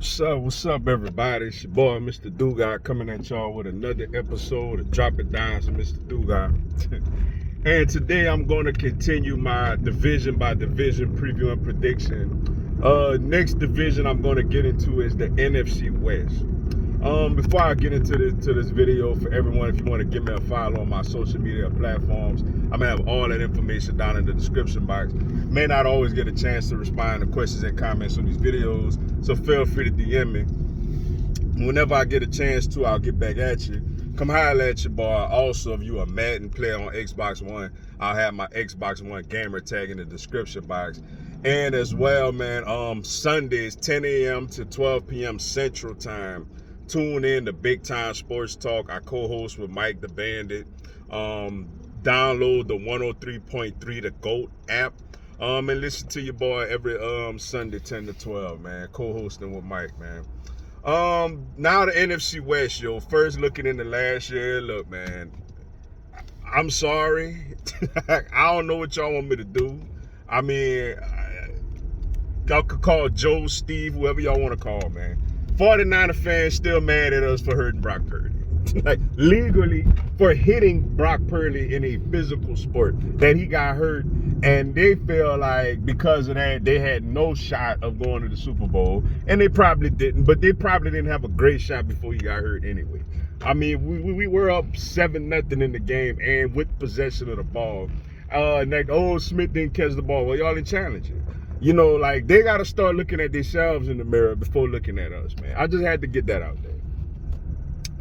What's up, everybody? It's your boy, Mr. Dugai, coming at y'all with another episode of Drop It Down to Mr. Dugai. And today I'm going to continue my division by division preview and prediction. Next division I'm going to get into is the NFC West. Before I get into this video, for everyone, if you want to give me a follow on my social media platforms, I'm gonna have all that information down in the description box. May not always get a chance to respond to questions and comments on these videos, so feel free to DM me. Whenever I get a chance to, I'll get back at you. Come holler at your boy. Also, if you a Madden player on Xbox One, I'll have my Xbox One gamer tag in the description box. And as well, man, Sundays 10 a.m. to 12 p.m. Central Time. Tune in to Big Time Sports Talk. I co-host with Mike the Bandit. Download the 103.3 The GOAT app. And listen to your boy every Sunday 10 to 12, man. Co-hosting with Mike, man. Now the NFC West, yo. First looking into last year, look, man. I'm sorry. I don't know what y'all want me to do. I mean, y'all could call Joe, Steve, whoever y'all want to call, man. 49er fans still mad at us for hurting Brock Purdy. Like, legally, for hitting Brock Purdy in a physical sport that he got hurt, and they feel like because of that they had no shot of going to the Super Bowl, and they probably didn't, but they probably didn't have a great shot before he got hurt anyway. I mean, we were up 7-0 in the game and with possession of the ball. Like, Smith didn't catch the ball. Well, y'all didn't challenge it. You know, like, they got to start looking at themselves in the mirror before looking at us, man. I just had to get that out there.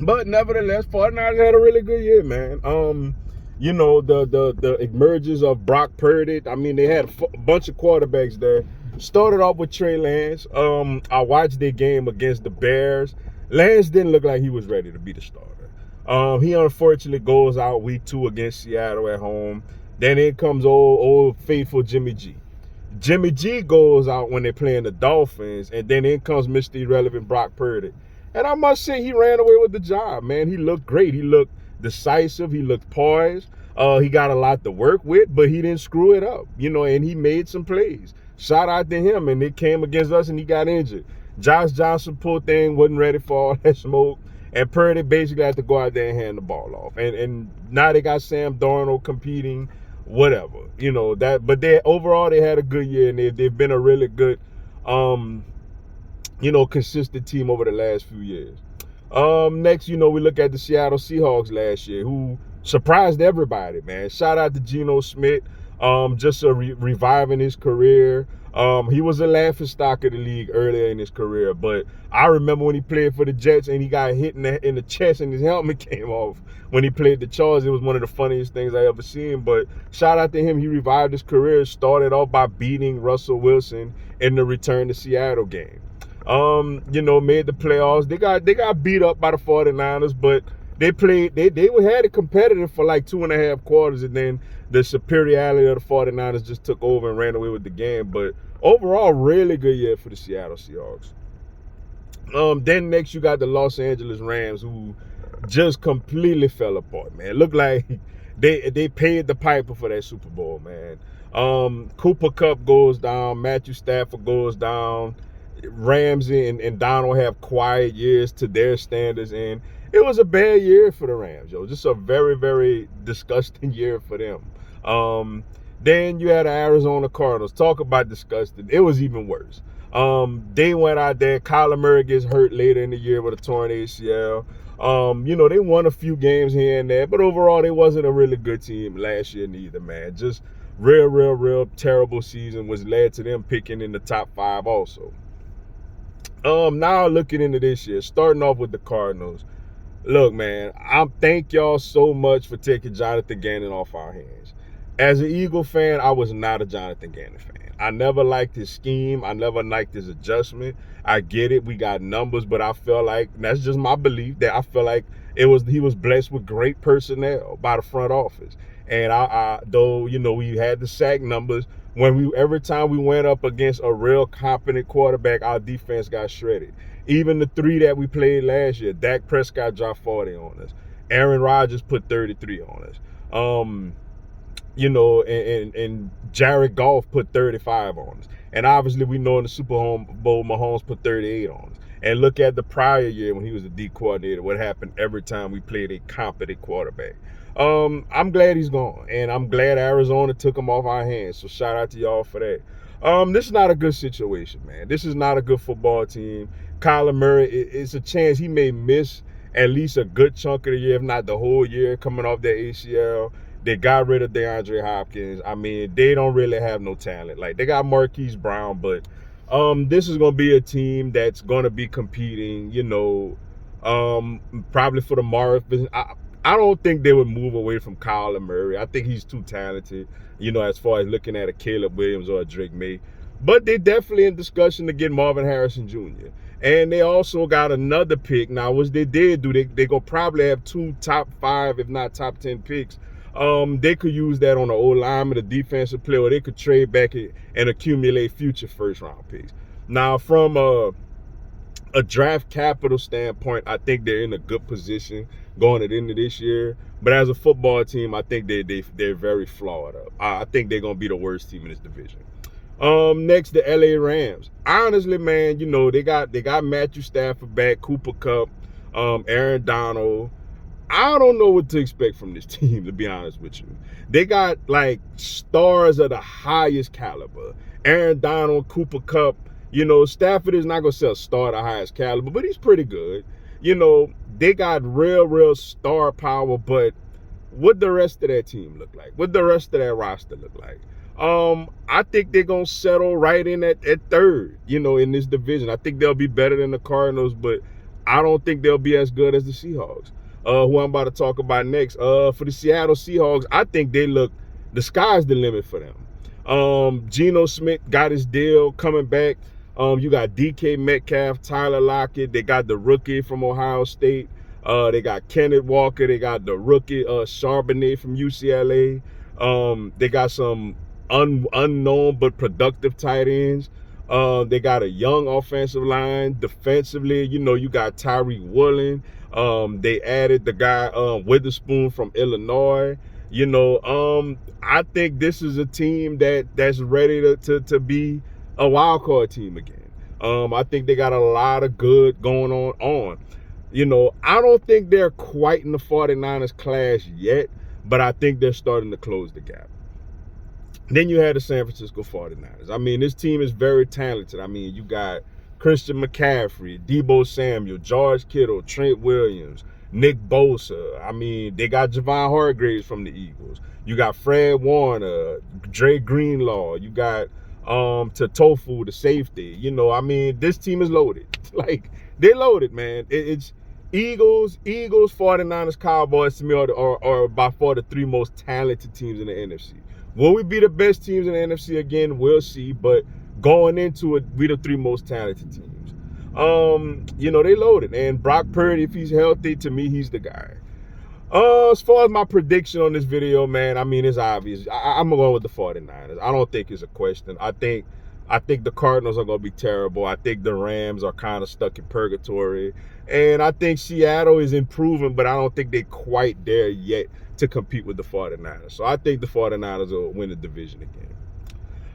But nevertheless, 49ers had a really good year, man. You know, the emergence of Brock Purdy. I mean, they had a bunch of quarterbacks there. Started off with Trey Lance. I watched their game against the Bears. Lance didn't look like he was ready to be the starter. He unfortunately goes out week 2 against Seattle at home. Then in comes old faithful Jimmy G. Jimmy G goes out when they're playing the Dolphins, and then in comes Mr. Irrelevant Brock Purdy. And I must say, he ran away with the job, man. He looked great. He looked decisive. He looked poised. He got a lot to work with, but he didn't screw it up, you know, and he made some plays. Shout out to him, and it came against us, and he got injured. Josh Johnson, poor thing, wasn't ready for all that smoke, and Purdy basically had to go out there and hand the ball off. And now they got Sam Darnold competing, whatever, you know, that. But overall they had a good year, and they've been a really good, you know, consistent team over the last few years. Next, you know, we look at the Seattle Seahawks last year, who surprised everybody, man. Shout out to Geno Smith, just reviving his career. He was a laughingstock of the league earlier in his career, but I remember when he played for the Jets and he got hit in the chest and his helmet came off when he played the Chargers. It was one of the funniest things I ever seen. But shout out to him. He revived his career, started off by beating Russell Wilson in the return to Seattle game. You know, made the playoffs. They got beat up by the 49ers, but they had it competitive for like 2.5 quarters, and then the superiority of the 49ers just took over and ran away with the game. But overall, really good year for the Seattle Seahawks. Then next you got the Los Angeles Rams, who just completely fell apart, man. Looked like they paid the piper for that Super Bowl, man. Cooper Kupp goes down, Matthew Stafford goes down. Ramsey and Donald have quiet years to their standards, and it was a bad year for the Rams, yo. Just a very, very disgusting year for them. Then you had the Arizona Cardinals. Talk about disgusting. It was even worse. They went out there. Kyler Murray gets hurt later in the year with a torn ACL. You know, they won a few games here and there, but overall, they wasn't a really good team last year neither, man. Just real terrible season, which led to them picking in the top 5 also. Now looking into this year, starting off with the Cardinals. Look, man, I thank y'all so much for taking Jonathan Gannon off our hands. As an Eagle fan, I was not a Jonathan Gannon fan. I never liked his scheme. I never liked his adjustment. I get it. We got numbers, but I feel like, that's just my belief, that I feel like he was blessed with great personnel by the front office. And though, you know, we had the sack numbers, every time we went up against a real competent quarterback, our defense got shredded. Even the 3 that we played last year, Dak Prescott dropped 40 on us. Aaron Rodgers put 33 on us. You know, and Jared Goff put 35 on us. And obviously we know in the Super Bowl, Mahomes put 38 on us. and look at the prior year when he was the D coordinator, what happened every time we played a competent quarterback. I'm glad he's gone, and I'm glad Arizona took him off our hands. So shout out to y'all for that. This is not a good situation, man. This is not a good football team. Kyler Murray, it's a chance he may miss at least a good chunk of the year, if not the whole year, coming off that ACL. They got rid of DeAndre Hopkins. I mean, they don't really have no talent. Like, they got Marquise Brown, but this is going to be a team that's going to be competing, probably for the Marvin. I don't think they would move away from Kyler Murray. I think he's too talented, as far as looking at a Caleb Williams or a Drake May. But they're definitely in discussion to get Marvin Harrison Jr. And they also got another pick. Now, what they did do, they're going to probably have 2 top 5, if not top 10 picks. They could use that on the O-lineman, a defensive player, or they could trade back and accumulate future first-round picks. Now, from a draft capital standpoint, I think they're in a good position going into this year. But as a football team, I think they're very flawed up. I think they're going to be the worst team in this division. Next, the LA Rams. Honestly, man, they got Matthew Stafford back, Cooper Kupp, Aaron Donald. I don't know what to expect from this team, to be honest with you. They got like stars of the highest caliber. Aaron Donald, Cooper Kupp. Stafford is not gonna say a star of the highest caliber, but he's pretty good. They got real star power, but what the rest of that team look like? What the rest of that roster look like? I think they're gonna settle right in at third, in this division. I think they'll be better than the Cardinals, but I don't think they'll be as good as the Seahawks, who I'm about to talk about next. For the Seattle Seahawks, I think the sky's the limit for them. Geno Smith got his deal coming back. You got DK Metcalf, Tyler Lockett. They got the rookie from Ohio State. They got Kenneth Walker. They got the rookie Charbonnet from UCLA. They got some unknown but productive tight ends. They got a young offensive line. Defensively, you got Tyreek Woolen. They added the guy Witherspoon from Illinois. I think this is a team that's ready to be a wild card team again. I think they got a lot of good going on. I don't think they're quite in the 49ers class yet, but I think they're starting to close the gap. Then you had the San Francisco 49ers. I mean, this team is very talented. I mean, you got Christian McCaffrey, Deebo Samuel, George Kittle, Trent Williams, Nick Bosa. I mean, they got Javon Hargraves from the Eagles. You got Fred Warner, Dre Greenlaw. You got Totofu, the safety. I mean, this team is loaded. Like, they loaded, man. It's Eagles, 49ers, Cowboys to me are by far the 3 most talented teams in the NFC. Will we be the best teams in the NFC again? We'll see. But going into it, we the 3 most talented teams. They loaded. And Brock Purdy, if he's healthy, to me, he's the guy. As far as my prediction on this video, man, I mean, it's obvious. I'm going with the 49ers. I don't think it's a question. I think the Cardinals are going to be terrible. I think the Rams are kind of stuck in purgatory. And I think Seattle is improving, but I don't think they're quite there yet to compete with the 49ers. So I think the 49ers will win the division again.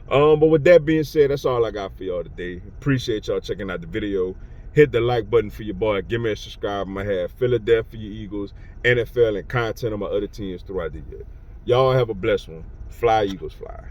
But with that being said, that's all I got for y'all today. Appreciate y'all checking out the video. Hit the like button for your boy. Give me a subscribe. I have Philadelphia Eagles, NFL, and content on my other teams throughout the year. Y'all have a blessed one. Fly, Eagles, fly.